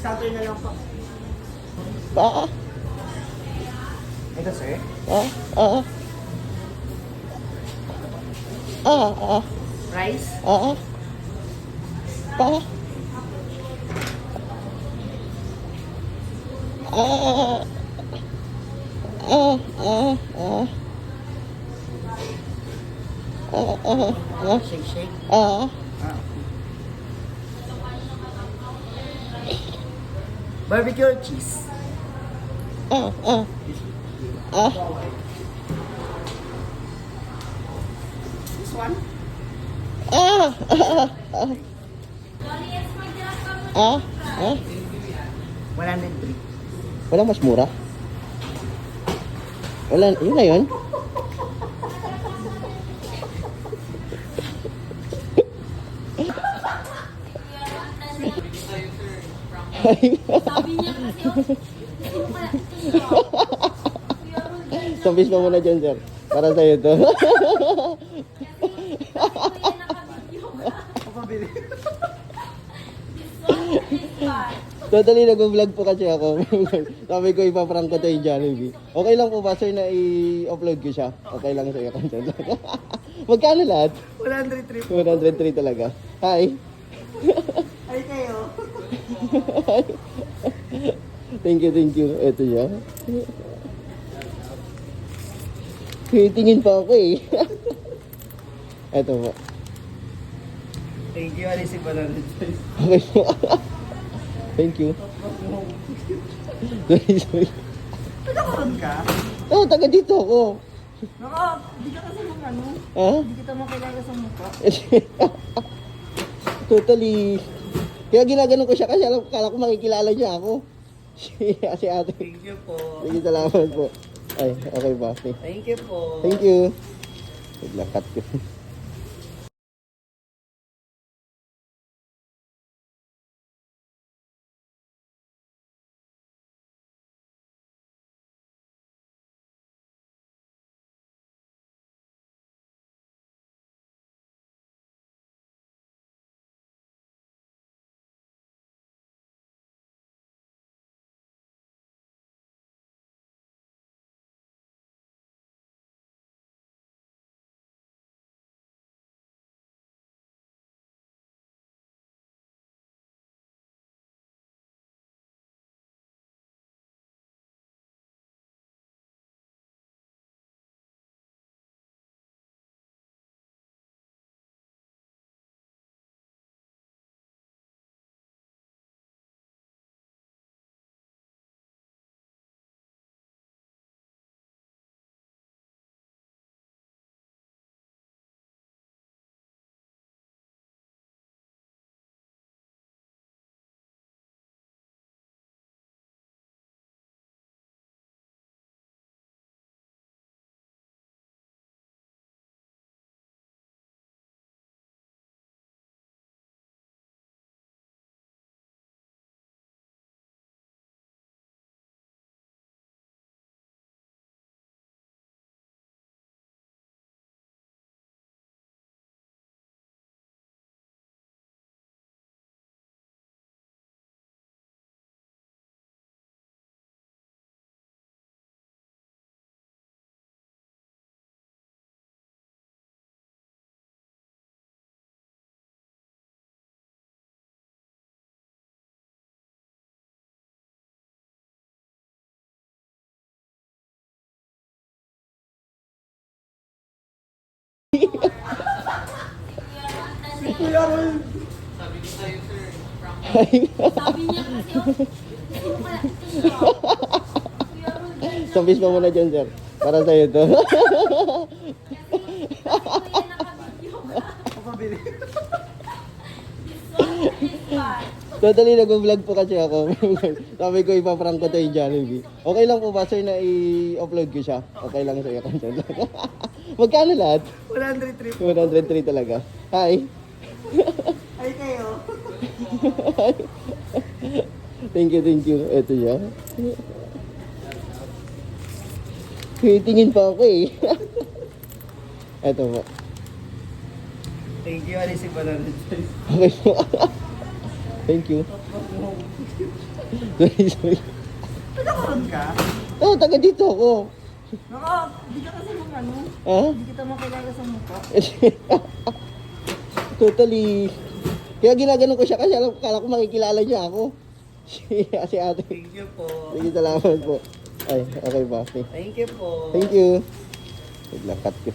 Counter na lang po. Ito, sir. Rice? Shake, shake. Barbecue or cheese? This one? 103. Walang mas mura? Wala, yun na yun. Sabi niya kasi, Sampis pa muna dyan, sir. Para sa'yo to. Pabili. Totally nag-vlog po kasi ako. Sabi ko ipaprank ko to yung Jollibee. Okay lang po ba, sir, na i-upload ko siya? Okay lang sa'yo content. Magkano lahat? 103 po. 103 talaga. Hi. Ay kayo. Thank you. Ito siya. Tingin pa ako eh. Ito po. Thank you, Alice. 100. Okay po. Thank you. Sorry. Nagkakaroon ka? Oh, taga dito ako. Hindi ka kasi mong ano. Ha? Hindi kita makilala sa mukha. Totally. Kaya ginaganon ko siya kasi kala ko makikilala niya ako. Si ate. Thank you po. Sige, salamat po. Ay, okay ba? Okay. Thank you po. Thank you. Naglakat ko. sabi niya kasi, Sampis pa muna dyan, sir. Para sa'yo to. Pabili. Totally nag-vlog po kasi ako. Sabi ko ipaprank ko to yung Jollibee. Okay lang po ba, sir, na i-upload ko siya? Okay lang sa'yo content. Magkano lahat? 103 po. 103 talaga. Hi. Ay kayo. Thank you. Ito siya. Tingin pa ako eh. Ito po. Thank you, Alice. 100. Okay po. Thank you. Sorry, sorry. Nagkakaroon ka? Oh, taga dito ako. Naka, hindi ka kasi mong ano. Ha? Hindi kita makilala sa mukha. Totally. Kaya ginaganon ko siya kasi kala ko makikilala niya ako. Si ate. Thank you po. Sige, salamat po. Ay, okay ba? Okay. Thank you po. Thank you. Naglakat ko.